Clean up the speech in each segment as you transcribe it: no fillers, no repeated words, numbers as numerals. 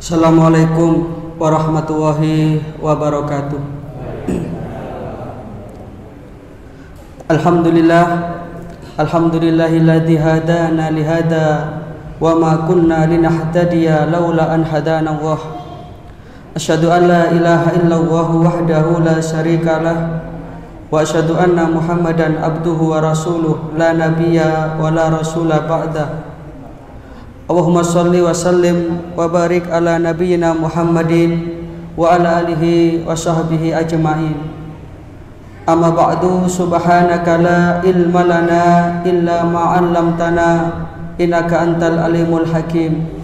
Assalamualaikum warahmatullahi wabarakatuh. Alhamdulillahilladzi hadana lihada wa ma kunna linahtadiya laula an hadana Allah. Asyhadu an la ilaha illallah wahdahu la syarikalah wa asyhadu anna Muhammadan abduhu wa rasuluh la nabiyya wa la rasula ba'da. Allahumma sholli wa sallim wa barik ala nabiyyina Muhammadin wa ala alihi wa sahbihi ajma'in. Amma ba'du, subhanaka la ilma lana illa ma 'allamtana innaka antal alimul hakim.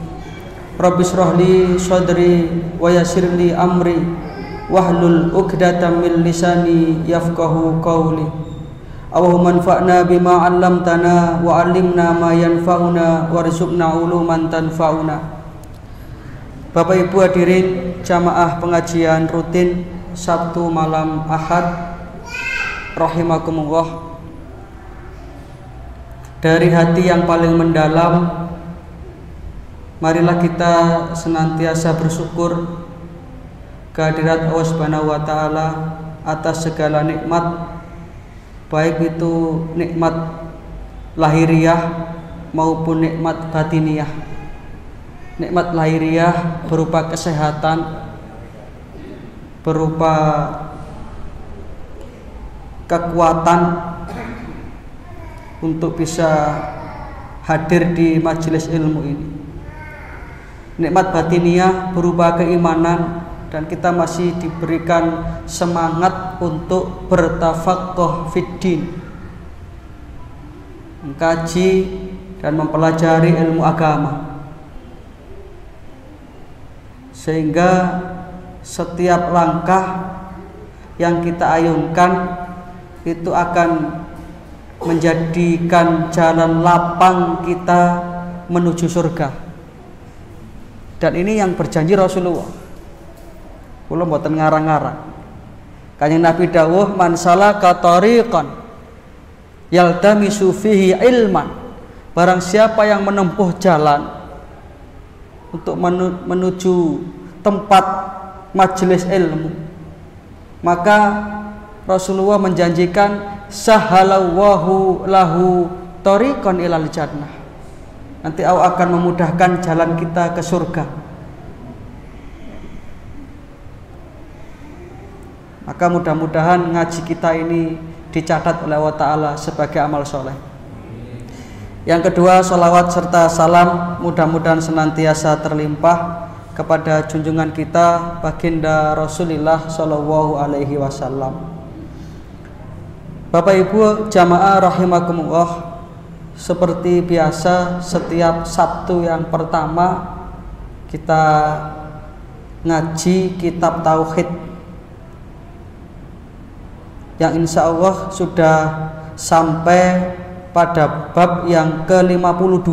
Rabbi shrah li sadri wa yassir li amri wahlul 'uqdatam min lisani yafqahu qawli. Allahumma anfa'na bima 'allamtana wa 'allimna ma yanfa'una warzuqna 'uluman tanfa'una. Bapak Ibu hadirin jamaah pengajian rutin Sabtu malam Ahad rahimakumullah. Dari hati yang paling mendalam, marilah kita senantiasa bersyukur kehadirat Allah Subhanahu wa taala atas segala nikmat, baik itu nikmat lahiriah maupun nikmat batiniah. Nikmat lahiriah berupa kesehatan, berupa kekuatan untuk bisa hadir di majelis ilmu ini. Nikmat batiniah berupa keimanan, dan kita masih diberikan semangat untuk bertafaqquh fiddin, mengkaji dan mempelajari ilmu agama, sehingga setiap langkah yang kita ayunkan itu akan menjadikan jalan lapang kita menuju surga. Dan ini yang berjanji Rasulullah. Kula mboten ngarang-ngarang. Kanjeng Nabi dawuh, man salaka tariqan yaltamisu fihi ilman. Barang siapa yang menempuh jalan untuk menuju tempat majelis ilmu, maka Rasulullah menjanjikan sahalallahu lahu tariqan ilal jannah. Nanti Allah akan memudahkan jalan kita ke surga. Maka mudah-mudahan ngaji kita ini dicatat oleh Allah Ta'ala sebagai amal soleh. Yang kedua, sholawat serta salam mudah-mudahan senantiasa terlimpah kepada junjungan kita baginda Rasulullah Shallallahu Alaihi Wasallam. Bapak Ibu jamaah rahimakumullah, seperti biasa setiap Sabtu yang pertama kita ngaji kitab Tauhid, yang insya Allah sudah sampai pada bab yang ke-52.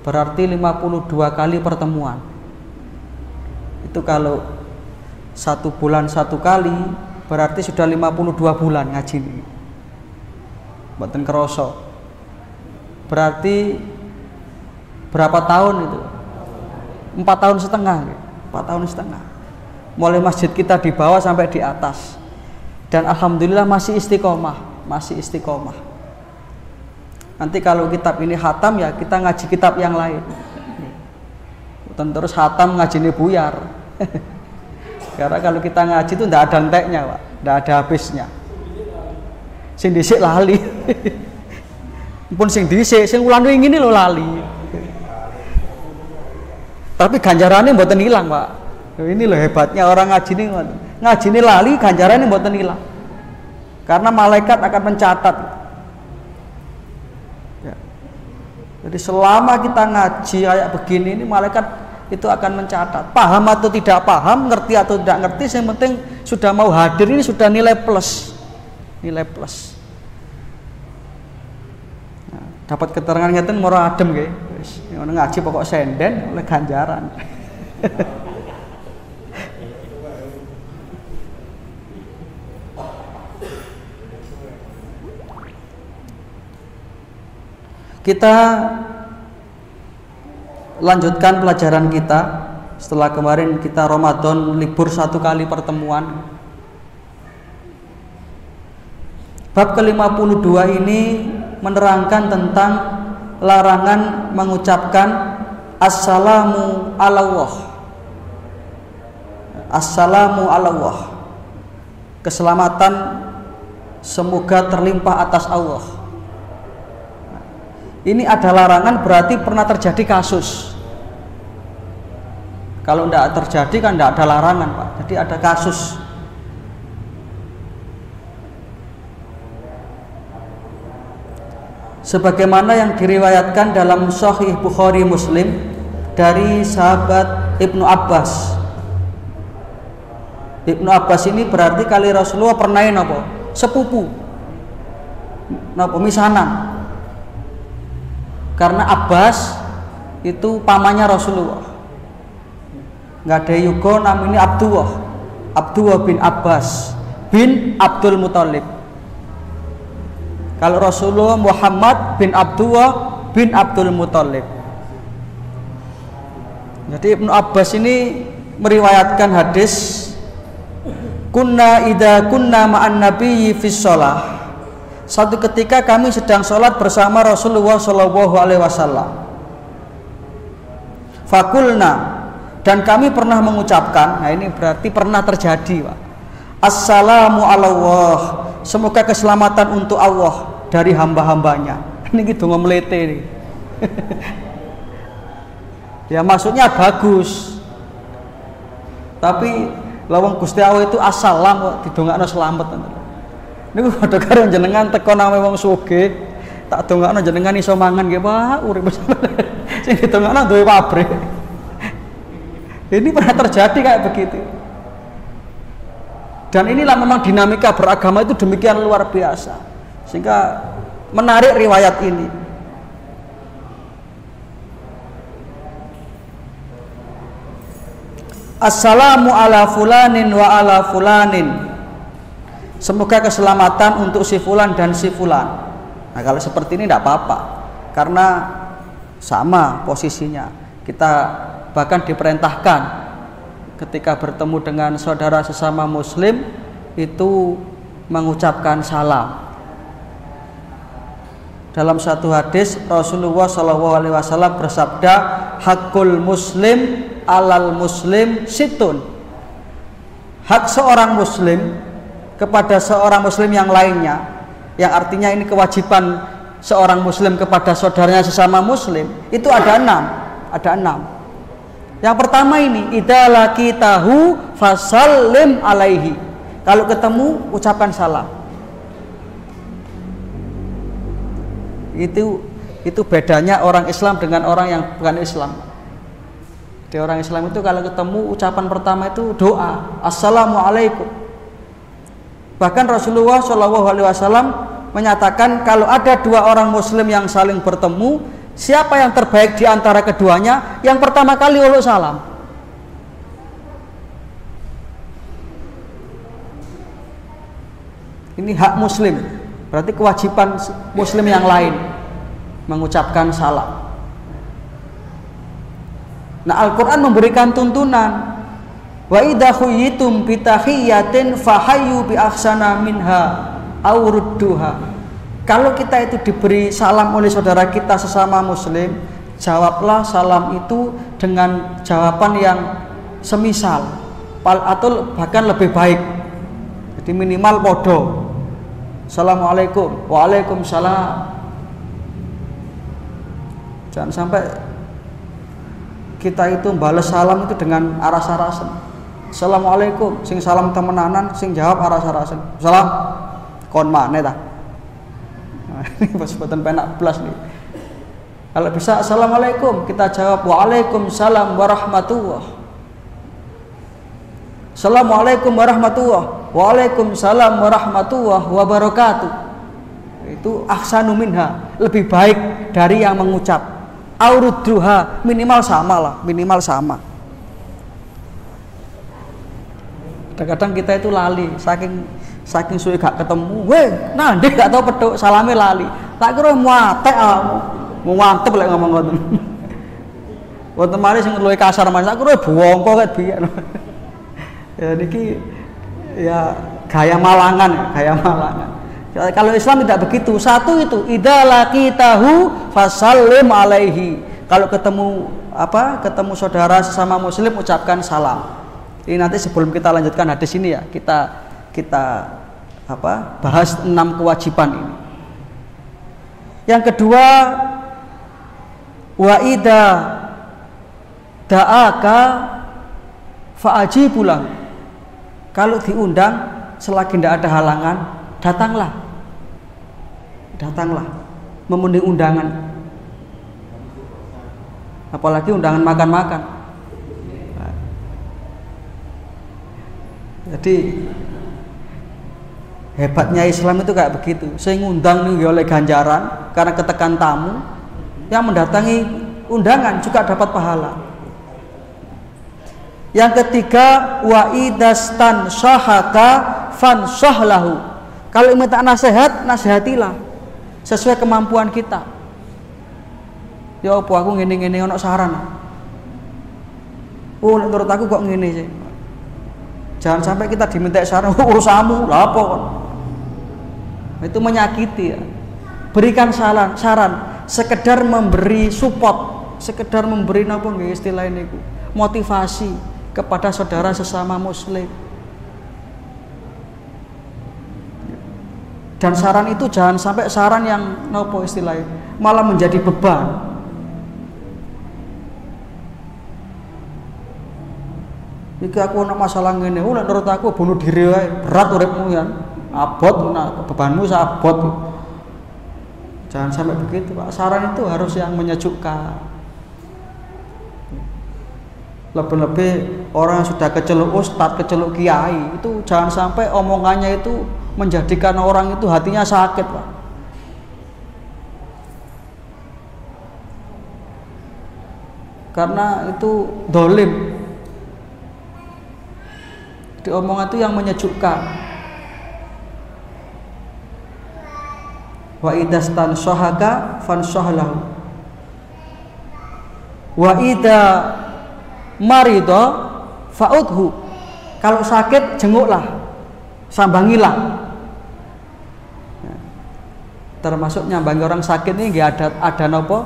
Berarti 52 kali pertemuan. Itu kalau 1 bulan 1 kali, berarti sudah 52 bulan ngaji ini. Mboten kerasa. Berarti berapa tahun itu? 4 tahun setengah. 4 tahun setengah. Mulai masjid kita di bawah sampai di atas, dan alhamdulillah masih istiqomah. Nanti kalau kitab ini khatam, ya kita ngaji kitab yang lain. Terus khatam ngaji ini buyar. Karena kalau kita ngaji itu tidak ada enteknya, Pak, tidak ada habisnya. Sing dhisik lali. Pun sing dhisik, sing ulang ini lo lali. Tapi ganjarannya mboten hilang, Pak. Ini loh hebatnya orang ngaji ini lali, ganjarannya mboten hilang. Karena malaikat akan mencatat. Ya. Jadi selama kita ngaji kayak begini, ini malaikat itu akan mencatat. Paham atau tidak paham, ngerti atau tidak ngerti, yang penting sudah mau hadir ini sudah nilai plus. Nilai plus. Nah, dapat keterangan ngeten moro adem nggih. Wis ngono ngaji pokok senden oleh ganjaran. Kita lanjutkan pelajaran kita setelah kemarin kita Ramadan libur 1 kali pertemuan. Bab ke-52 ini menerangkan tentang larangan mengucapkan assalamu ala Allah. Assalamu ala Allah. Keselamatan semoga terlimpah atas Allah. Ini ada larangan, berarti pernah terjadi kasus. Kalau tidak terjadi kan tidak ada larangan, Pak. Jadi ada kasus. Sebagaimana yang diriwayatkan dalam Sahih Bukhari Muslim dari sahabat Ibnu Abbas. Ibnu Abbas ini berarti kali Rasulullah pernah apa? Sepupu. Napa misanan. Karena Abbas itu pamannya Rasulullah. Nggak ada juga namanya Abdullah bin Abbas bin Abdul Muthalib. Kalau Rasulullah Muhammad bin Abdullah bin Abdul Muthalib. Jadi Ibnu Abbas ini meriwayatkan hadis, kunna ma'an nabiyyi fis shalah. Satu ketika kami sedang sholat bersama Rasulullah Shallallahu Alaihi Wasallam. Fakulna, dan kami pernah mengucapkan, nah ini berarti pernah terjadi, Pak. Assalamu ala Allah, semoga keselamatan untuk Allah dari hamba-hambanya. Ini gitu ngemelete nih. Ya maksudnya bagus. Tapi lawang Gusti Allah itu assalam kok didongakno selamat. Niku padha karo jenengan teko nang wong sugih, tak dongakno jenengan iso mangan nggih, Pak, urip sing didongakno duwe pabrik. Ini pernah terjadi kayak begitu. Dan inilah memang dinamika beragama itu demikian luar biasa. Sehingga menarik riwayat ini. Assalamu ala fulanin wa ala fulanin. Semoga keselamatan untuk si fulan dan si fulan. Nah kalau seperti ini tidak apa-apa, karena sama posisinya. Kita bahkan diperintahkan ketika bertemu dengan saudara sesama muslim itu mengucapkan salam. Dalam satu hadis Rasulullah SAW bersabda, hakul muslim alal muslim situn. Hak seorang muslim kepada seorang muslim yang lainnya, yang artinya ini kewajiban seorang muslim kepada saudaranya sesama muslim, itu ada 6. Yang pertama ini, idza laqitahu fasallim alaihi. Kalau ketemu ucapkan salam. Itu bedanya orang Islam dengan orang yang bukan Islam. Di orang Islam itu kalau ketemu ucapan pertama itu doa, assalamualaikum. Bahkan Rasulullah SAW menyatakan kalau ada 2 orang muslim yang saling bertemu, siapa yang terbaik di antara keduanya, yang pertama kali uluk salam. Ini hak muslim, berarti kewajiban muslim yang lain mengucapkan salam. Nah, Al-Quran memberikan tuntunan, wa idza khuyyitum bi tahiyyatin fahayyu bi ahsana minha aw rudduha. Kalau kita itu diberi salam oleh saudara kita sesama muslim, jawablah salam itu dengan jawaban yang semisal atau bahkan lebih baik. Jadi minimal podo. Assalamualaikum, waalaikumsalam. Jangan sampai kita itu balas salam itu dengan aras-arasan. Assalamualaikum, sing salam temenanan, sing jawab aras-arasan. Salam, kon maneh ta. Nah, ini sebutan penak belas nih. Kalau bisa assalamualaikum, kita jawab waalaikumsalam warahmatullah. Assalamualaikum warahmatullah, waalaikumsalam warahmatullah wabarakatuh. Itu ahsanu minha, lebih baik dari yang mengucap. Aurudduha, minimal sama lah, minimal sama. Kadang-kadang kita itu lali, saking suwe gak ketemu, weh, nah dia gak tahu peduk, salamnya lali. Tak kira muatek, mau mantep lek ngomong ngoten. Wonten malih sing luwih kasar mas, aku luwih bongko ket biyen. Ya niki ya gaya Malangan, gaya Malangan. Kalau Islam tidak begitu. Satu itu idza laqitahu fasallim alaihi. Kalau ketemu ketemu saudara sesama muslim ucapkan salam. Ini nanti sebelum kita lanjutkan hadis ini ya, kita bahas 6 kewajiban ini. Yang kedua, wa idza da'aka fa'ajibulah. Kalau diundang selagi tidak ada halangan, datanglah memenuhi undangan. Apalagi undangan makan-makan. Jadi hebatnya Islam itu kayak begitu. Saya ngundang nih oleh ganjaran karena ketekan tamu, yang mendatangi undangan juga dapat pahala. Yang ketiga, wa idastan syahaka fansahlahu. Kalau minta nasihat, nasihatilah sesuai kemampuan kita. Ya apa aku ngene-ngene ono saran. Oh, menurut aku kok ngene sih. Jangan sampai kita diminta saran, urusamu lah apa kon. Itu menyakiti ya. Berikan saran, sekedar memberi support, sekedar memberi napa nggih istilah niku, motivasi kepada saudara sesama muslim. Dan saran itu jangan sampai saran yang napa istilahnya malah menjadi beban. Iki aku ana masalah ngene, lek menurut aku bunuh diri wae, berat uripmu ya. Abot bebanmu sabot. Jangan sampai begitu, Pak. Saran itu harus yang menyejukkan. Lebih-lebih orang yang sudah keceluk ustadz, keceluk kiai, itu jangan sampai omongannya itu menjadikan orang itu hatinya sakit, Pak. Karena itu dolim. Di omongan itu yang menyejukkan. Wa idastan syahaka fansahlahu. Wa ida marido fa'udhu. Kalau sakit jenguklah, sambangilah. Termasuk nyambangi orang sakit ini nggak ada nopo,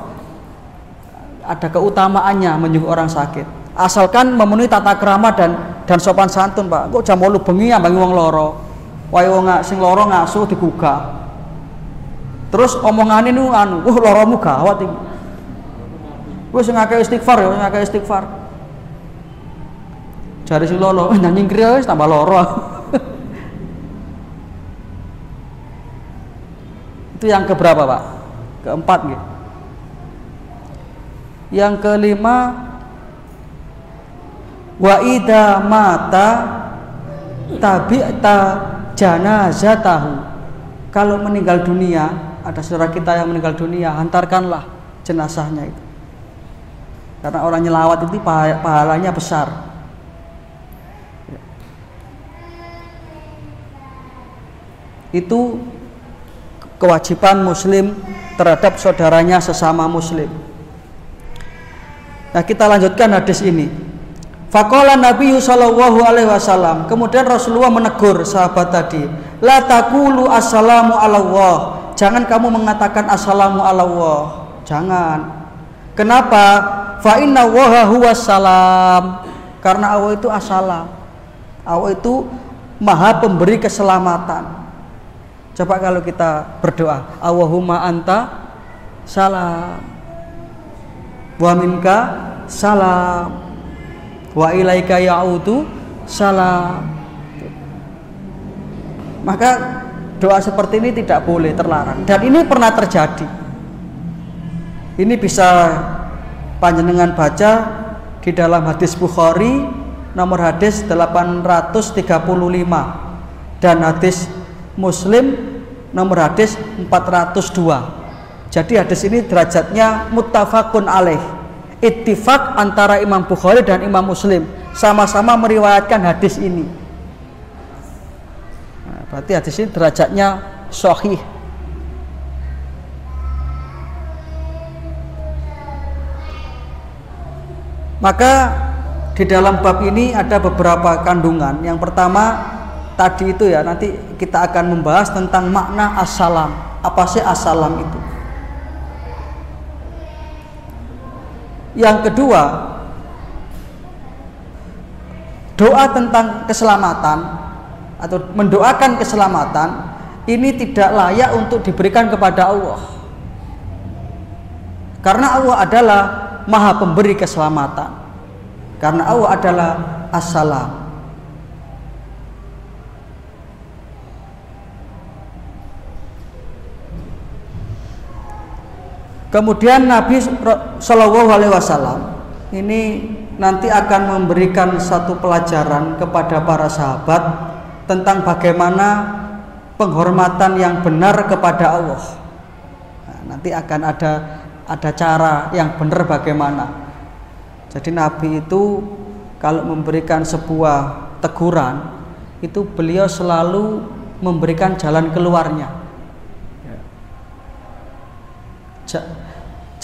ada keutamaannya menjenguk orang sakit. Asalkan memenuhi tata krama dan sopan santun, Pak. Kok jam 8 bengi nyambangi wong loro. Wae wong sing loro ngasuh digugah. Terus omongane nu loromu gawat iki. Wis ngakeh istighfar ya, ngakeh istighfar. Jare sing loro, nyanyi kriya wis tambah loro. Itu yang keberapa, Pak? Keempat nggih. Yang kelima, wa idza mata tabi'ta janazatahu. Kalau meninggal dunia, ada saudara kita yang meninggal dunia, hantarkanlah jenazahnya itu. Karena orang nyelawat itu pahalanya besar. Itu kewajiban muslim terhadap saudaranya sesama muslim. Nah, kita lanjutkan hadis ini. Faqala Nabi sallallahu alaihi wasallam, kemudian Rasulullah menegur sahabat tadi, la taqulu assalamu ala Allah. Jangan kamu mengatakan assalamu ala Allah. Jangan. Kenapa? Fa inna Allaha huwas salam. Karena Allah itu as-salam. Allah itu Maha pemberi keselamatan. Coba kalau kita berdoa, Allahumma anta salam wa minka salam wa ilaika ya'udu salam. Maka doa seperti ini tidak boleh, terlarang. Dan ini pernah terjadi. Ini bisa panjenengan baca di dalam hadis Bukhari nomor hadis 835 dan hadis Muslim nomor hadis 402. Jadi hadis ini derajatnya muttafaqun alaih. Ittifaq antara Imam Bukhari dan Imam Muslim sama-sama meriwayatkan hadis ini. Nah, berarti hadis ini derajatnya sahih. Maka di dalam bab ini ada beberapa kandungan. Yang pertama tadi itu ya, nanti kita akan membahas tentang makna assalam. Apa sih assalam itu? Yang kedua, doa tentang keselamatan atau mendoakan keselamatan ini tidak layak untuk diberikan kepada Allah. Karena Allah adalah Maha Pemberi keselamatan. Karena Allah adalah As-Salam. Kemudian Nabi Shallallahu Alaihi Wasallam ini nanti akan memberikan satu pelajaran kepada para sahabat tentang bagaimana penghormatan yang benar kepada Allah. Nah, nanti akan ada cara yang benar bagaimana. Jadi Nabi itu kalau memberikan sebuah teguran itu beliau selalu memberikan jalan keluarnya.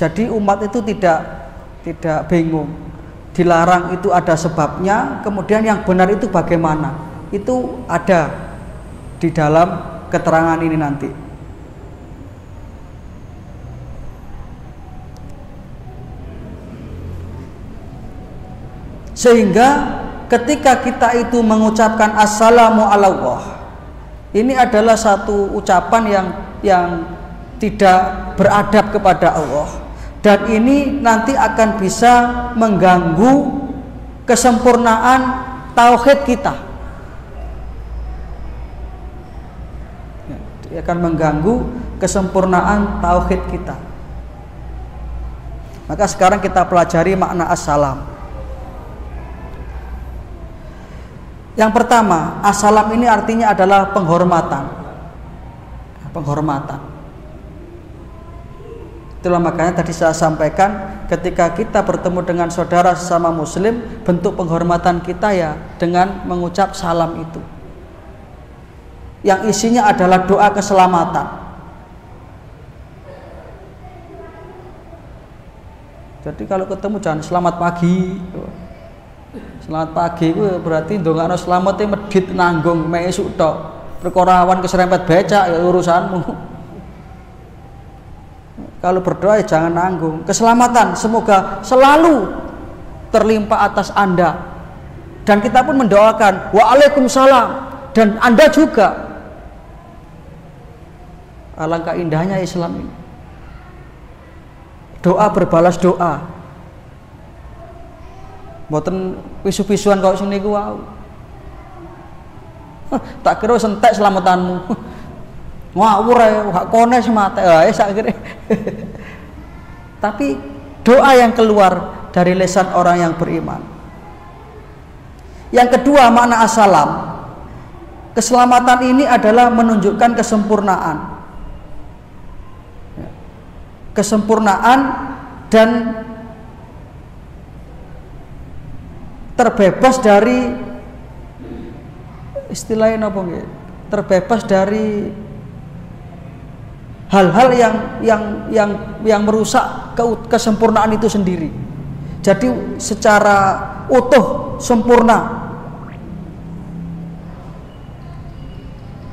Jadi umat itu tidak bingung. Dilarang itu ada sebabnya, kemudian yang benar itu bagaimana? Itu ada di dalam keterangan ini nanti. Sehingga ketika kita itu mengucapkan assalamu ala Allah, ini adalah satu ucapan yang tidak beradab kepada Allah, dan ini nanti akan bisa mengganggu kesempurnaan tauhid kita. Dia akan mengganggu kesempurnaan tauhid kita. Maka sekarang kita pelajari makna assalam. Yang pertama, assalam ini artinya adalah penghormatan. Penghormatan. Itulah makanya tadi saya sampaikan, ketika kita bertemu dengan saudara sesama muslim, bentuk penghormatan kita ya dengan mengucap salam itu. Yang isinya adalah doa keselamatan. Jadi kalau ketemu jangan selamat pagi. Selamat pagi itu berarti ndongakno selamatnya medhit nanggung mek esuk tok. Perkara awan keserempet becak ya urusanmu. Kalau berdoa ya jangan nanggung. Keselamatan semoga selalu terlimpah atas Anda. Dan kita pun mendoakan waalaikumsalam, dan Anda juga. Alangkah indahnya Islam ini. Doa berbalas doa. Mboten pisu-pisuan kok sing niku wae. Tak kira sentek selamatanmu. Ngawur ae gak kones mate ae sakire. Tapi doa yang keluar dari lisan orang yang beriman. Yang kedua, makna assalam. Keselamatan ini adalah menunjukkan kesempurnaan. Kesempurnaan dan terbebas dari istilahnya apa nggih? Terbebas dari hal-hal yang merusak kesempurnaan itu sendiri. Jadi secara utuh sempurna.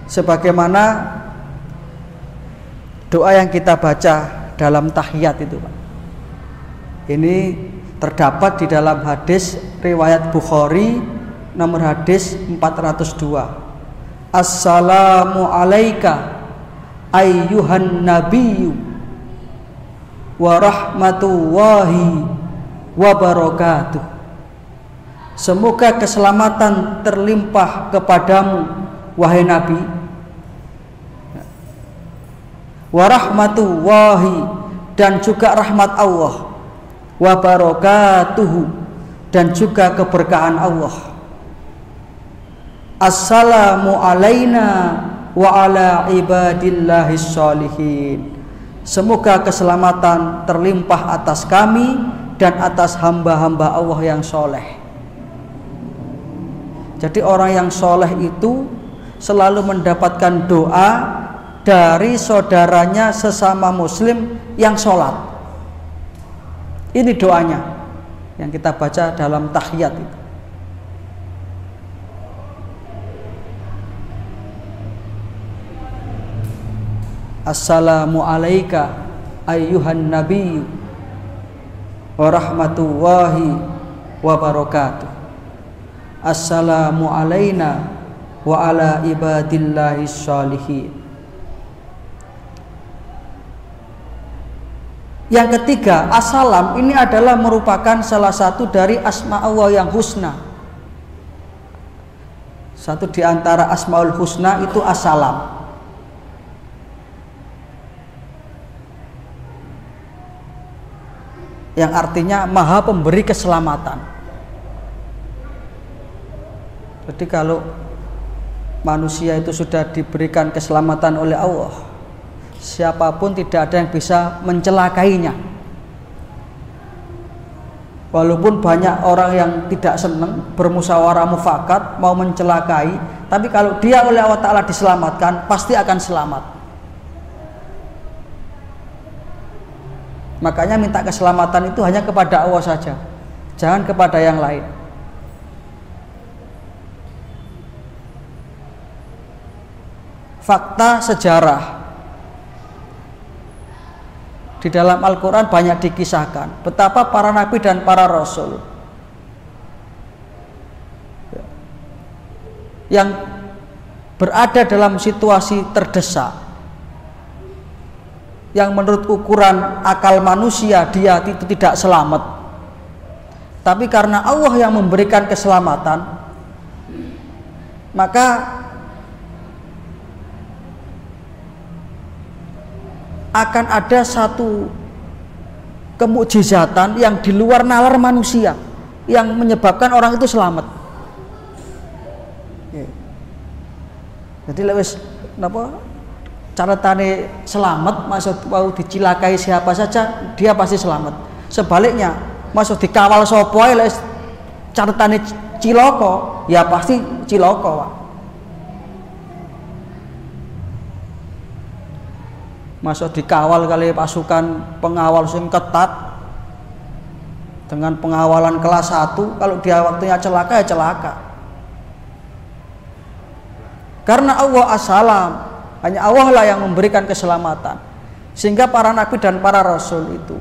Sebagaimana doa yang kita baca dalam tahiyat itu, Pak. Ini terdapat di dalam hadis riwayat Bukhari nomor hadis 402. Assalamu alayka ayyuhan nabiyyu wa rahmatullahi wa barakatuh. Semoga keselamatan terlimpah kepadamu wahai Nabi, wa rahmatullahi, dan juga rahmat Allah, wa barakatuhu, dan juga keberkahan Allah. Assalamu alaina wa ala ibadillahis sholihin. Semoga keselamatan terlimpah atas kami dan atas hamba-hamba Allah yang soleh. Jadi orang yang soleh itu selalu mendapatkan doa dari saudaranya sesama muslim yang sholat. Ini doanya. yang kita baca dalam tahiyat itu. Assalamu alayka ayyuhan nabiyyu wa rahmatullahi wa barakatuh. Assalamu alayna wa ala ibadillahis shalihin. Yang ketiga, assalam ini adalah merupakan salah satu dari asma Allah yang husna. Satu di antara asmaul husna itu assalam. Yang artinya maha pemberi keselamatan. Jadi kalau manusia itu sudah diberikan keselamatan oleh Allah, siapapun tidak ada yang bisa mencelakainya. Walaupun banyak orang yang tidak senang, bermusyawarah mufakat, mau mencelakai, tapi kalau dia oleh Allah Ta'ala diselamatkan, pasti akan selamat. Makanya minta keselamatan itu hanya kepada Allah saja, jangan kepada yang lain. Fakta sejarah di dalam Al-Quran banyak dikisahkan betapa para nabi dan para rasul yang berada dalam situasi terdesak, yang menurut ukuran akal manusia dia itu tidak selamat, tapi karena Allah yang memberikan keselamatan, maka akan ada satu kemukjizatan yang di luar nalar manusia yang menyebabkan orang itu selamat. Jadi lewis napa catatane selamat, maksud mau dicilakai siapa saja dia pasti selamat. Sebaliknya maksud dikawal sapa ae lewis catatane cilaka ya pasti cilaka, Pak. Masuk dikawal kali pasukan pengawal sing ketat dengan pengawalan kelas 1, kalau dia waktunya celaka ya celaka. Karena Allah as-salam, hanya Allah lah yang memberikan keselamatan. Sehingga para nabi dan para rasul itu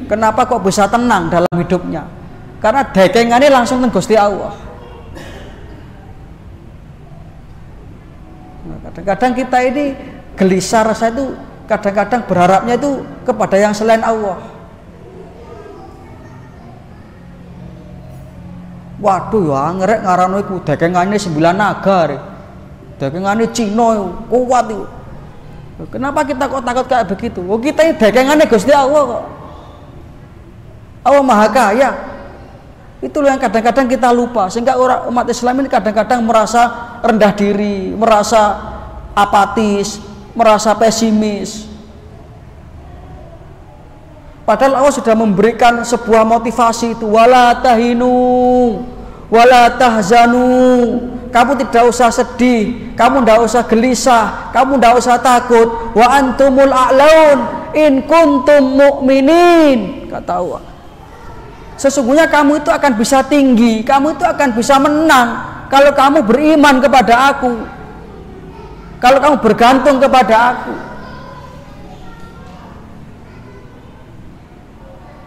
kenapa kok bisa tenang dalam hidupnya? Karena dekengannya langsung ke Gusti Allah. Nah, kadang-kadang kita ini gelisah rasa itu, kadang-kadang berharapnya itu kepada yang selain Allah. Waduh ya ngerek ngarano iku dekengane 9 naga. Dekengane Cina kuat itu. Kenapa kita kok takut kayak begitu? Oh, kita ini dekengane Gusti Allah kok. Allah Maha Kaya. Itu yang kadang-kadang kita lupa, sehingga orang umat Islam ini kadang-kadang merasa rendah diri, merasa apatis, merasa pesimis. Padahal Allah sudah memberikan sebuah motivasi itu, wala tahinu wala tahzanu. Kamu tidak usah sedih, kamu tidak usah gelisah, kamu tidak usah takut. Wa antumul a'laun in kuntum mu'minin, kata Allah. Sesungguhnya kamu itu akan bisa tinggi, kamu itu akan bisa menang kalau kamu beriman kepada aku, kalau kamu bergantung kepada aku.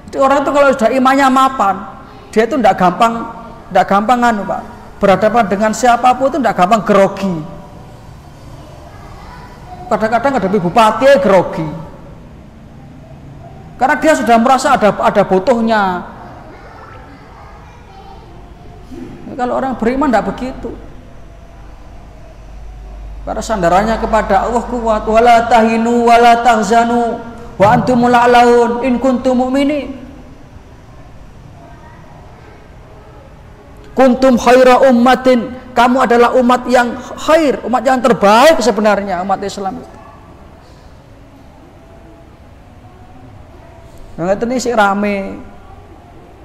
Jadi orang itu kalau sudah imannya mapan, dia itu tidak gampang Pak, berhadapan dengan siapapun itu tidak gampang grogi. Kadang-kadang hadapi bupati grogi, karena dia sudah merasa ada butuhnya. Kalau orang beriman tidak begitu. Karena sandarannya kepada Allah kuat, wala tahinu wala tahzanu wa antumul a'laun in kuntum mu'minin. Kuntum khaira ummatin, kamu adalah umat yang khair, umat yang terbaik sebenarnya, umat Islam itu. Nah, ini sih rame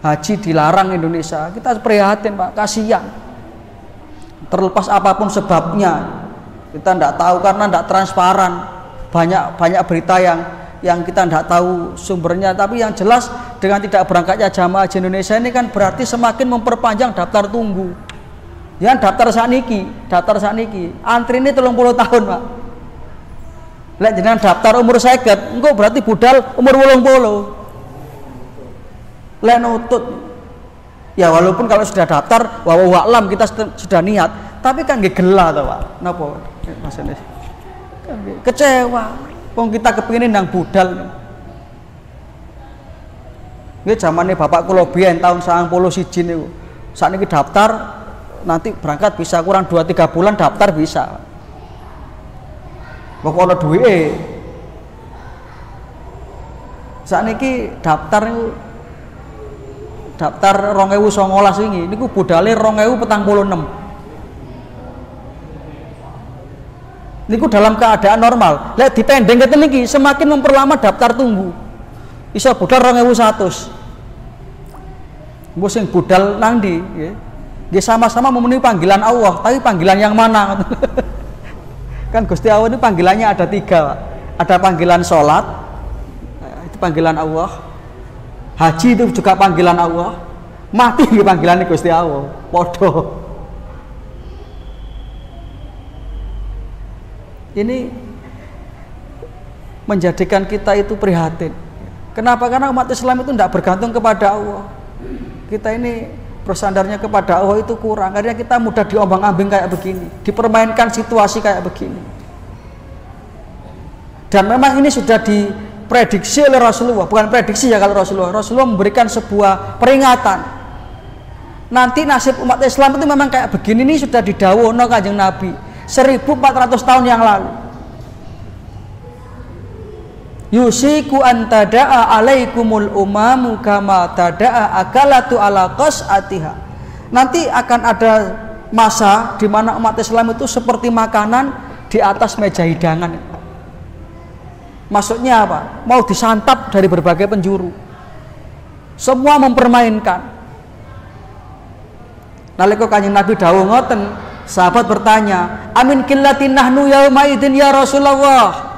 haji dilarang Indonesia, kita prihatin Pak, kasihan. Terlepas apapun sebabnya, kita tidak tahu karena tidak transparan. Banyak berita yang kita tidak tahu sumbernya, tapi yang jelas dengan tidak berangkatnya jamaah haji Indonesia ini kan berarti semakin memperpanjang daftar tunggu. Ya daftar saniki antri ini 30 tahun Pak. Lek jenengan daftar umur 50, engko berarti budal umur 80. Lek nutut. Ya walaupun kalau sudah daftar wallahu a'lam kita sudah niat, tapi kan nggih gela to Pak. Napa Mas Enes? Kecewa. Wong kita kepingin nang budal. Nggih zamane bapak kula biyen tahun 91 niku. Sakniki daftar nanti berangkat bisa kurang 2-3 bulan daftar bisa. Kok ana duwike. Sakniki daftar 2019 wingi niku budale 2046. Niku dalam keadaan normal. Lek dipendeng ngeten niki semakin memperlama daftar tunggu. Iso budal 2100. Mbok sing budal nang ndi nggih? Nggih sama-sama memenuhi panggilan Allah, tapi panggilan yang mana? Kan Gusti Allah ini panggilannya ada 3, Pak. Ada panggilan sholat, itu panggilan Allah. Haji itu juga panggilan Allah. Mati di panggilan Gusti Allah. Podo. Ini menjadikan kita itu prihatin. Kenapa? Karena umat Islam itu tidak bergantung kepada Allah. Kita ini bersandarnya kepada Allah itu kurang. Akhirnya kita mudah diombang-ambing kayak begini, dipermainkan situasi kayak begini. Dan memang ini sudah diprediksi oleh Rasulullah, bukan prediksi ya kalau Rasulullah memberikan sebuah peringatan. Nanti nasib umat Islam itu memang kayak begini, ini sudah didhawuhna Kanjeng Nabi 1400 tahun yang lalu. Yusiku antada'a alaikumul umamu kama tada'a akalatu ala qas'atiha. Nanti akan ada masa di mana umat Islam itu seperti makanan di atas meja hidangan. Maksudnya apa? Mau disantap dari berbagai penjuru. Semua mempermainkan. Nalika Kanjeng Nabi dawuh ngoten, sahabat bertanya, "Amin qillatin nahnu yauma idzin ya Rasulullah?"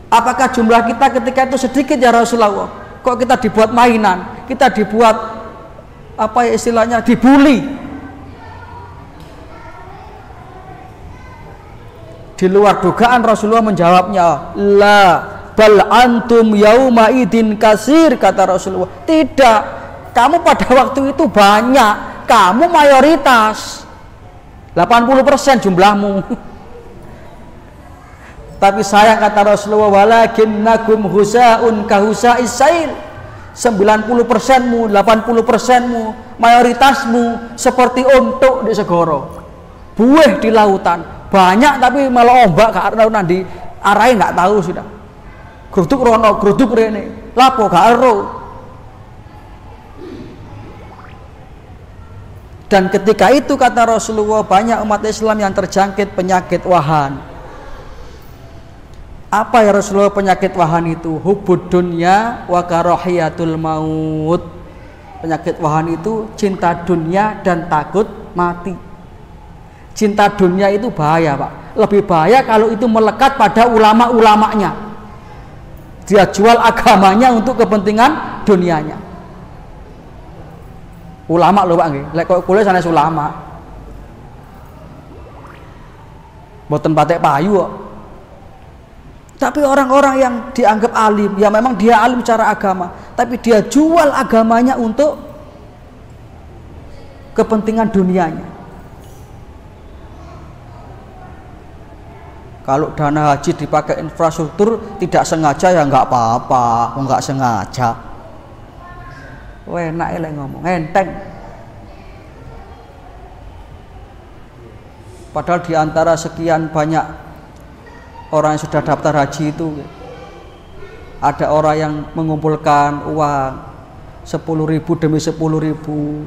Apakah jumlah kita ketika itu sedikit ya Rasulullah? Kok kita dibuat mainan? Kita dibuat apa ya istilahnya? Dibully. Di luar dugaan Rasulullah menjawabnya, "La bal antum yauma idin kasir," kata Rasulullah. Tidak, kamu pada waktu itu banyak, kamu mayoritas. 80% jumlahmu. Tapi sayang kata Rasulullah, walakinnakum husaun kahusais sail. 90%mu, 80%mu, mayoritasmu seperti untuk di segoro, buih di lautan. Banyak tapi malah ombak gak tahu nanti arahnya nggak tahu sudah. Gruduk rono, gruduk rene, lapo gak ero. Dan ketika itu kata Rasulullah, banyak umat Islam yang terjangkit penyakit wahan. Apa ya Rasulullah penyakit wahan itu? Hubbud dunya wa karahiyatul maut. Penyakit wahan itu cinta dunia dan takut mati. Cinta dunia itu bahaya Pak. Lebih bahaya kalau itu melekat pada ulama-ulamanya. Dia jual agamanya untuk kepentingan dunianya. Ulama loh Pak nggih. Lek kok kula sanes ulama. Mboten patek payu kok. Tapi orang-orang yang dianggap alim, ya memang dia alim secara agama, tapi dia jual agamanya untuk kepentingan dunianya. Kalau dana haji dipakai infrastruktur tidak sengaja ya nggak apa-apa, nggak sengaja. Enak elek ngomong, enteng. Padahal diantara sekian banyak orang yang sudah daftar haji itu ada orang yang mengumpulkan uang 10.000 demi 10.000,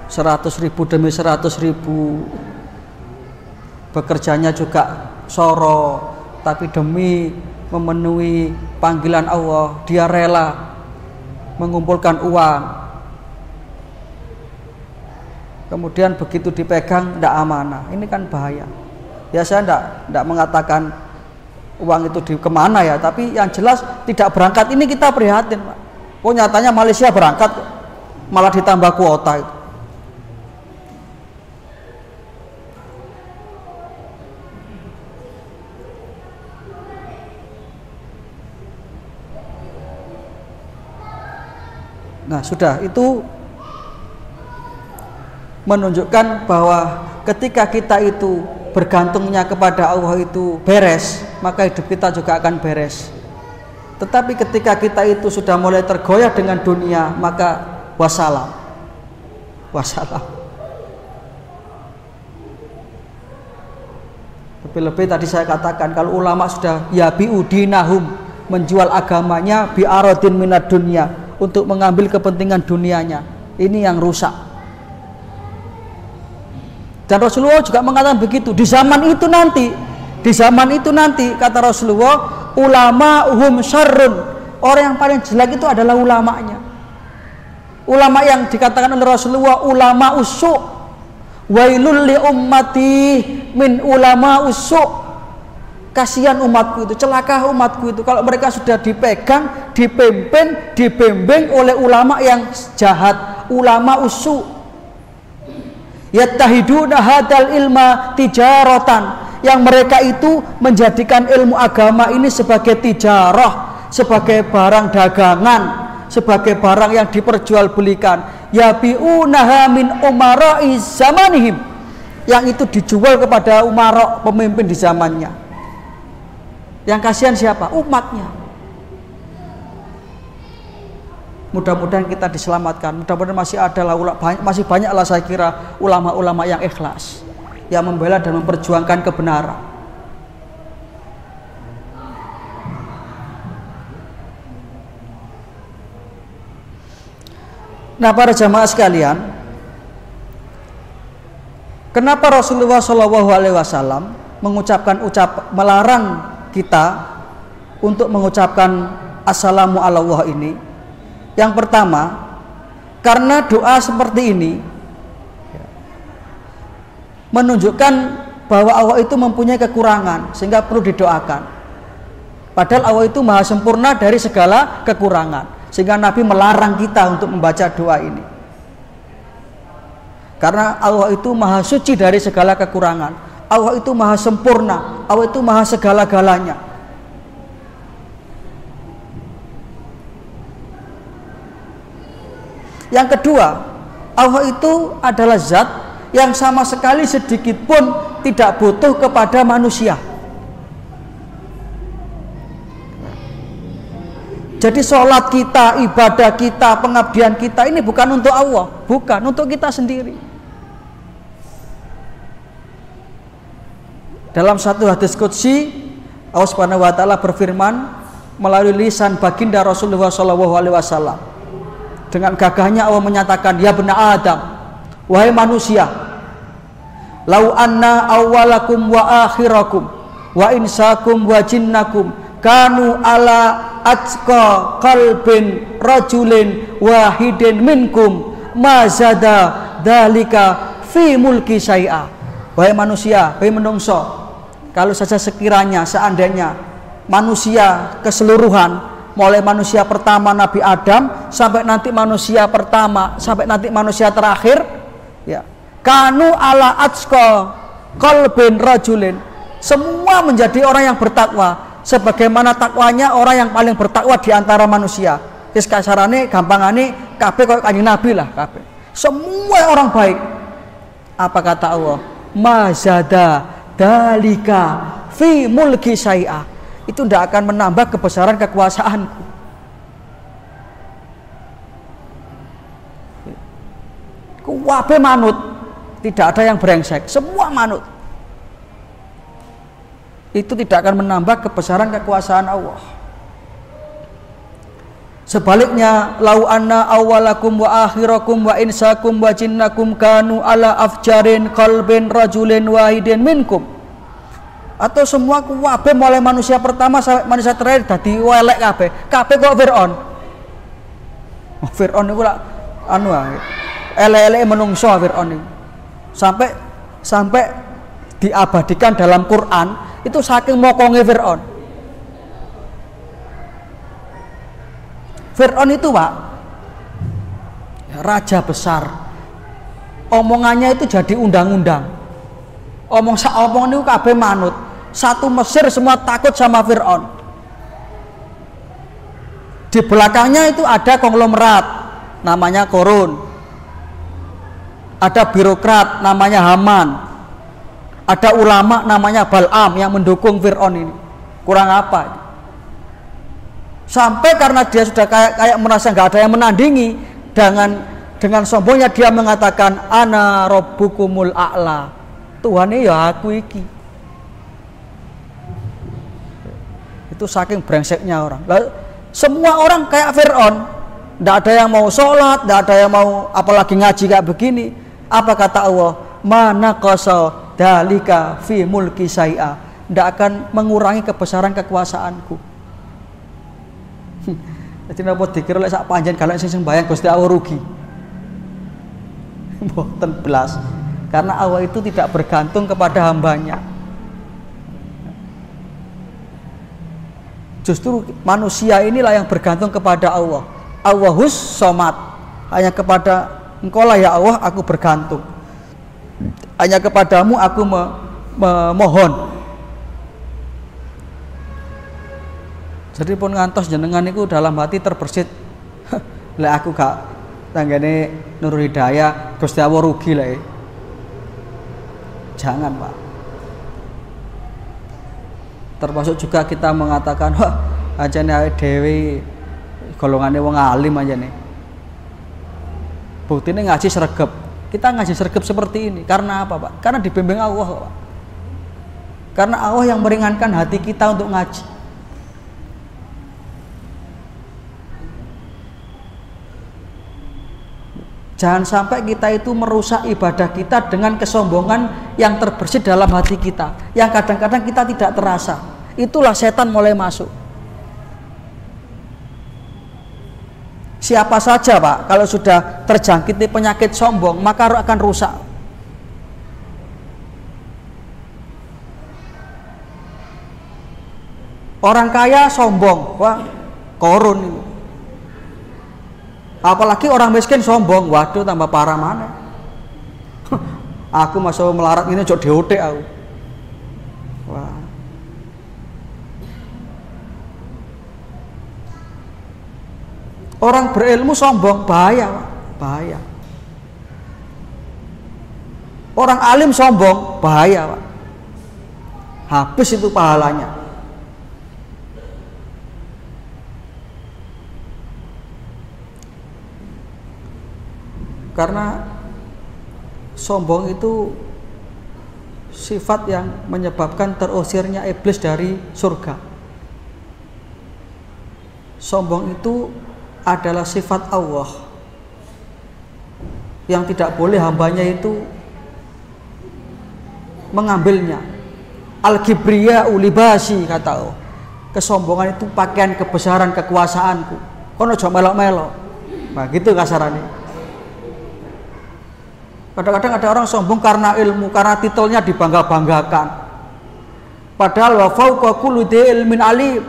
100.000 demi 100.000, bekerjanya juga soro, tapi demi memenuhi panggilan Allah dia rela mengumpulkan uang. Kemudian begitu dipegang tidak amanah. Ini kan bahaya. Ya saya tidak mengatakan uang itu di kemana ya, tapi yang jelas tidak berangkat ini kita prihatin, Pak. Oh nyatanya Malaysia berangkat malah ditambah kuota itu. Nah sudah, itu menunjukkan bahwa ketika kita itu bergantungnya kepada Allah itu beres, maka hidup kita juga akan beres. Tetapi ketika kita itu sudah mulai tergoyah dengan dunia, maka wassalam. Lebih-lebih tadi saya katakan, kalau ulama sudah yabi'u dinahum, menjual agamanya bi'aradin minad dunya, untuk mengambil kepentingan dunianya, ini yang rusak. Dan Rasulullah juga mengatakan begitu. Di zaman itu nanti kata Rasulullah, ulama hum syarrun, orang yang paling jelek itu adalah ulamanya. Ulama yang dikatakan oleh Rasulullah ulama usuk, wailul li ummati min ulama usuk. Kasihan umatku itu, celaka umatku itu kalau mereka sudah dipegang, dipimpin, dibimbing oleh ulama yang jahat, ulama usuk. Yattahiduna hadal ilma tijaratan, yang mereka itu menjadikan ilmu agama ini sebagai tijarah, sebagai barang dagangan, sebagai barang yang diperjualbelikan. Yabi'unaha min umara'i zamanihim, yang itu dijual kepada umara, pemimpin di zamannya. Yang kasihan siapa? Umatnya. Mudah-mudahan kita diselamatkan. Mudah-mudahan masih banyaklah saya kira ulama-ulama yang ikhlas, yang membela dan memperjuangkan kebenaran. Nah, para jamaah sekalian, kenapa Rasulullah SAW melarang kita untuk mengucapkan assalamu ala Allah ini? Yang pertama, karena doa seperti ini menunjukkan bahwa Allah itu mempunyai kekurangan sehingga perlu didoakan. Padahal Allah itu maha sempurna dari segala kekurangan, sehingga Nabi melarang kita untuk membaca doa ini. Karena Allah itu maha suci dari segala kekurangan, Allah itu maha sempurna, Allah itu maha segala-galanya. Yang kedua, Allah itu adalah zat yang sama sekali sedikit pun tidak butuh kepada manusia. Jadi sholat kita, ibadah kita, pengabdian kita ini bukan untuk Allah, bukan untuk kita sendiri. Dalam satu hadis qudsi, Allah Subhanahu wa taala berfirman melalui lisan baginda Rasulullah SAW. Dengan gagahnya Allah menyatakan, ya bani Adam, wahai manusia, lau anna awwalakum wa akhirakum wa insakum wa jinnakum kanu ala atqa qalbin rajulin wahidin minkum ma zada dzalika fi mulki syai'a. Wahai manusia, wahai menungso, kalau saja sekiranya, seandainya manusia keseluruhan, mulai manusia pertama Nabi Adam sampai nanti manusia pertama sampai nanti manusia terakhir, ya, kanu ala atqa qalbin rajulin, semua menjadi orang yang bertakwa sebagaimana takwanya orang yang paling bertakwa di antara manusia. Wis kasarane gampangane kabeh koyo kanjeng Nabi lah, kabeh. Semua orang baik. Apa kata Allah? Mazada dalika fi mulki syai'a. Itu tidak akan menambah kebesaran kekuasaanku. Kuwabe manut, tidak ada yang brengsek, semua manut. Itu tidak akan menambah kebesaran kekuasaan Allah. Sebaliknya, lau anna awwalakum wa akhirakum wa insakum wa jinnakum kanu ala afjarin qalbin rajulin wahidin minkum. Atau semua kuwabe mulai manusia pertama sampai manusia terakhir dadi welek kabeh. Kabeh kok Fir'aun. Fir'aun niku lak anu ae. Elek-eleke menungso Fir'aun niku. Sampai diabadikan dalam Quran itu saking mokonge Fir'aun. Fir'aun itu Pak, raja besar. Omongannya itu jadi undang-undang. Omong itu kabeh manut. Satu Mesir semua takut sama Fir'aun. Di belakangnya itu ada konglomerat namanya Korun. Ada birokrat namanya Haman. Ada ulama namanya Bal'am yang mendukung Fir'aun ini. Kurang apa? Sampai karena dia sudah kayak merasa nggak ada yang menandingi, dengan sombongnya dia mengatakan ana rabbukumul a'la. Tuhannya ya aku iki. Itu saking brengseknya orang. Lalu, semua orang kayak Fir'aun, tidak ada yang mau sholat, tidak ada yang mau apalagi ngaji kayak begini. Apa kata Allah? Mana qasa dalika fi mulki syai'a. Tidak akan mengurangi kebesaran kekuasaanku. Jadi napa dikira lek sak panjen kalau sing sembahyang Gusti Allah rugi. Mboten blas. Karena Allah itu tidak bergantung kepada hambanya. Justru manusia inilah yang bergantung kepada Allah. Allahus somad. Hanya kepada Engkau lah ya Allah aku bergantung. Hanya kepadamu aku memohon. Jadi pun ngantos jenengan itu dalam hati terbersit. Lek aku gak tanggane Nurul Hidayah Gusti Allah rugi lah. Jangan Pak. Termasuk juga kita mengatakan wah ajane awake dhewe golongane wong alim aja nih. Buktinya ngaji sregep. Kita ngaji sregep seperti ini karena apa Pak? Karena dibimbing Allah Pak. Karena Allah yang meringankan hati kita untuk ngaji. Jangan sampai kita itu merusak ibadah kita dengan kesombongan yang terbersit dalam hati kita, yang kadang-kadang kita tidak terasa. Itulah setan mulai masuk. Siapa saja Pak, kalau sudah terjangkit penyakit sombong, maka akan rusak. Orang kaya sombong, wah korun itu. Apalagi orang miskin sombong, waduh tambah parah mana. Aku masuk melarat ini jok diotek aku. Wah. Orang berilmu sombong bahaya, Pak. Bahaya. Orang alim sombong bahaya, Pak. Habis itu pahalanya. Karena sombong itu sifat yang menyebabkan terusirnya iblis dari surga. Sombong itu adalah sifat Allah yang tidak boleh hambanya itu mengambilnya. Al-kibriya ulibasi, kata Allah. Kesombongan itu pakaian kebesaran kekuasaanku. Kono aja melok-melok. Nah, gitu kasarannya. Kadang-kadang ada orang sombong karena ilmu, karena titelnya dibangga-banggakan. Padahal wa fauqa kulli ilmin alim.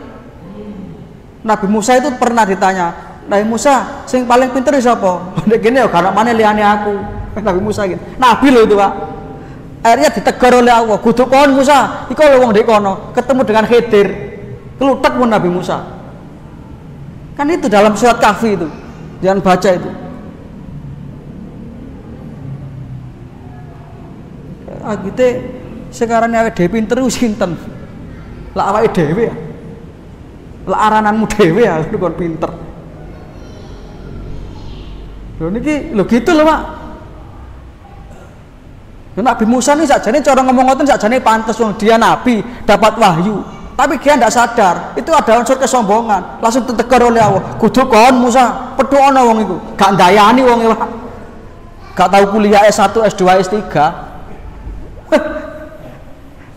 Nabi Musa itu pernah ditanya, Nabi Musa, sing paling pinter sapa? Nek kene ya gak mana liyane aku. Nabi Musa gitu. Nabi loh itu, Pak. Akhirnya ditegur oleh Allah, kudu kon Musa, iku lho wong ndek kono, ketemu dengan Khidir. Kelutek pun Nabi Musa. Kan itu dalam surat Kahfi itu. Jangan baca itu. Agite sekarang awake dhewe pinter sinten? Lah awake dhewe ya. Lah arananmu dhewe ya kon pinter. Lho niki lho gitu lho, Pak. Nabi Musa ini sakjane cara ngomong ngoten sakjane pantes wong dia nabi, dapat wahyu. Tapi dia tidak sadar, itu ada unsur kesombongan. Langsung ditegur oleh Allah. Kudu kon Musa, pedho ana wong iku. Gak ndayani wong e, Pak. Gak tahu kuliah S1, S2, S3.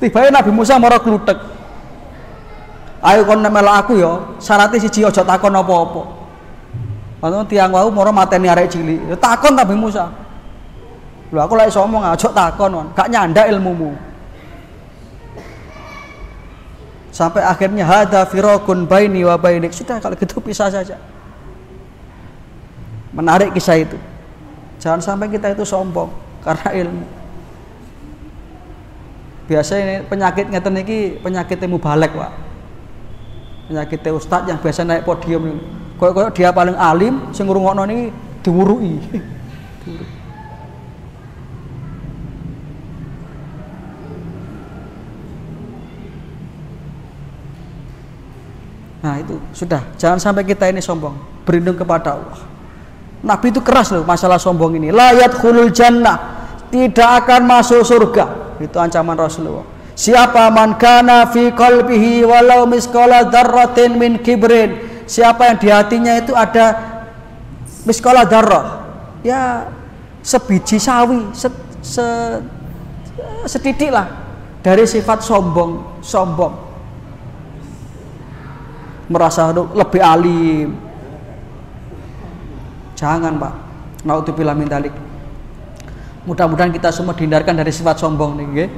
Tiba-tiba Nabi Musa mara kluthek. Ayo kon melok aku ya, syaratnya siji aja takon apa-apa. Ngono tiyang wau mara mateni arek cilik. Ya takon Nabi Musa. Lho aku lek iso omong aja takon, gak nyandak ilmumu. Sampai akhirnya hadza firaqun baini wa bainik. Sudah kalau gitu pisah saja. Menarik kisah itu. Jangan sampai kita itu sombong karena ilmu. Biasanya penyakit ngeten iki penyakit mubalek, Pak. Penyakit ustaz yang biasa naik podium ini. Koyok dia paling alim, sing ngrungokno niki diwuruki. Nah itu sudah, jangan sampai kita ini sombong, berlindung kepada Allah. Nabi itu keras loh masalah sombong ini. La yadkhulul jannah, tidak akan masuk surga. Itu ancaman Rasulullah. Siapa man kana fi qalbihi walau misqala dzarratin min kibrin. Siapa yang di hatinya itu ada misqala dzarrah, ya sebiji sawi, setitik lah dari sifat sombong, merasa lebih alim. Jangan, Pak. Naudzubillah min dzalik. Mudah-mudahan kita semua dihindarkan dari sifat sombong nih, nggih.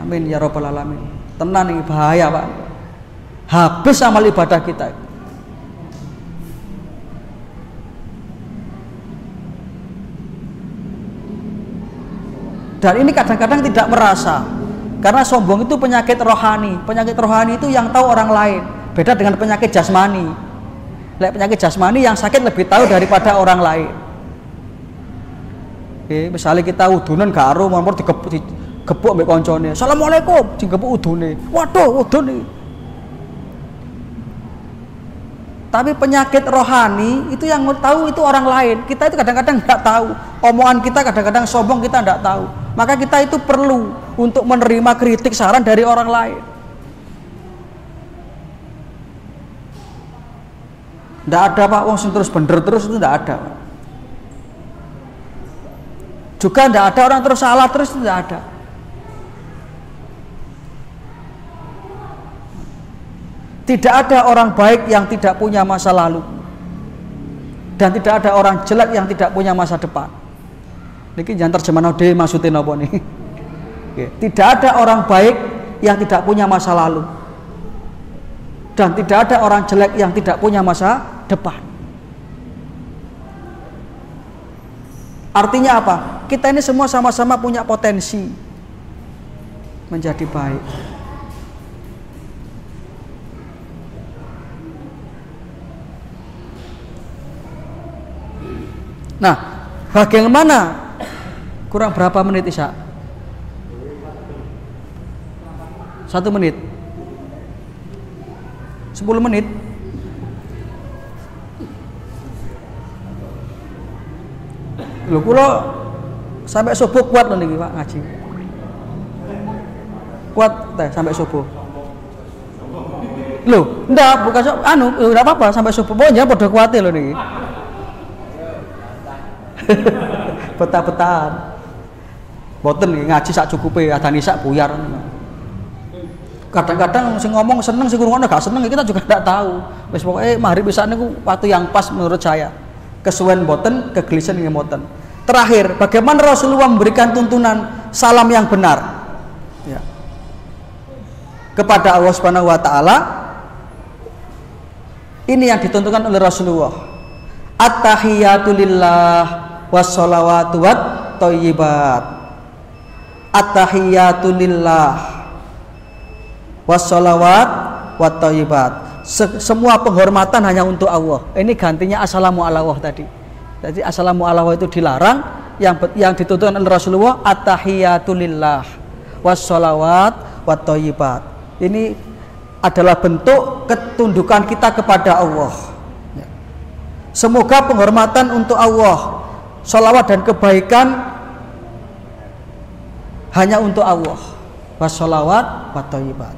Amin ya rabbal alamin. Tenan ini bahaya, Pak. Habis amal ibadah kita. Dan ini kadang-kadang tidak merasa. Karena sombong itu penyakit rohani. Penyakit rohani itu yang tahu orang lain. Beda dengan penyakit jasmani. Penyakit jasmani yang sakit lebih tahu daripada orang lain. Oke, misalnya kita udunan karo nomor digepuk mbek koncone. Assalamualaikum, digepuk udune. Waduh, udune. Tapi penyakit rohani itu yang tahu itu orang lain. Kita itu kadang-kadang nggak tahu. Omongan kita kadang-kadang sombong kita nggak tahu. Maka kita itu perlu untuk menerima kritik saran dari orang lain. Nggak ada, Pak, wong sing terus bener terus itu nggak ada, Pak. Juga nggak ada orang terus salah terus itu nggak ada. Tidak ada orang baik yang tidak punya masa lalu. Dan tidak ada orang jelek yang tidak punya masa depan. Niki jangan terjemahan ode maksudin apa nih? Tidak ada orang baik yang tidak punya masa lalu. Dan tidak ada orang jelek yang tidak punya masa depan. Artinya apa? Kita ini semua sama-sama punya potensi menjadi baik. Nah, bagaimana? Kurang berapa menit, Isya? 1 menit. 10 menit. Lho kula sampai subuh kuat lho niki, Pak, ngaji. Kuat teh sampai subuh. Lho, ndak bukan enggak apa-apa sampai subuh. Pokoknya padha kuate lho niki. Betah-betahan. Mboten ngaji sak cukupe, adane sak buyar. Kadang-kadang sing ngomong seneng, sing ngrungokno gak seneng kita juga tidak tahu. Wis pokoke maghrib isa niku waktu yang pas menurut saya. Kesuwen mboten, kegelisan nggih mboten. Terakhir, bagaimana Rasulullah memberikan tuntunan salam yang benar? Ya. Kepada Allah Subhanahu wa taala. Ini yang ditentukan oleh Rasulullah. At-tahiyatu lillah wassalawatu wat thayyibat. At-tahiyatu lillah wassalawat wat thayyibat. Semua penghormatan hanya untuk Allah. Ini gantinya assalamu ala Allah tadi. Jadi assalamu ala Allah itu dilarang, yang dituntut oleh Rasulullah at-tahiyatu lillah wassalawat wat thayyibat. Ini adalah bentuk ketundukan kita kepada Allah. Semoga penghormatan untuk Allah, salawat dan kebaikan hanya untuk Allah. Wassalawat wat thayyibat.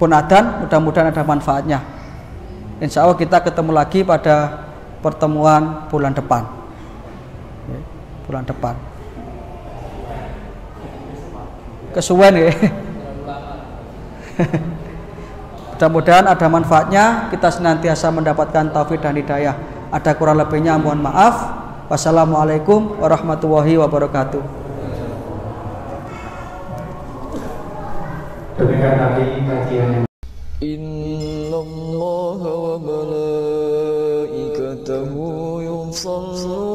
Pun adzan, mudah-mudahan ada manfaatnya. Insya Allah kita ketemu lagi pada pertemuan bulan depan. Bulan depan. Kesuwen ya. Mudah-mudahan ada manfaatnya. Kita senantiasa mendapatkan taufik dan hidayah. Ada kurang lebihnya mohon maaf. Wassalamualaikum warahmatullahi wabarakatuh. Demikian tadi kajian. Innallaha wa malaikatahu صلوا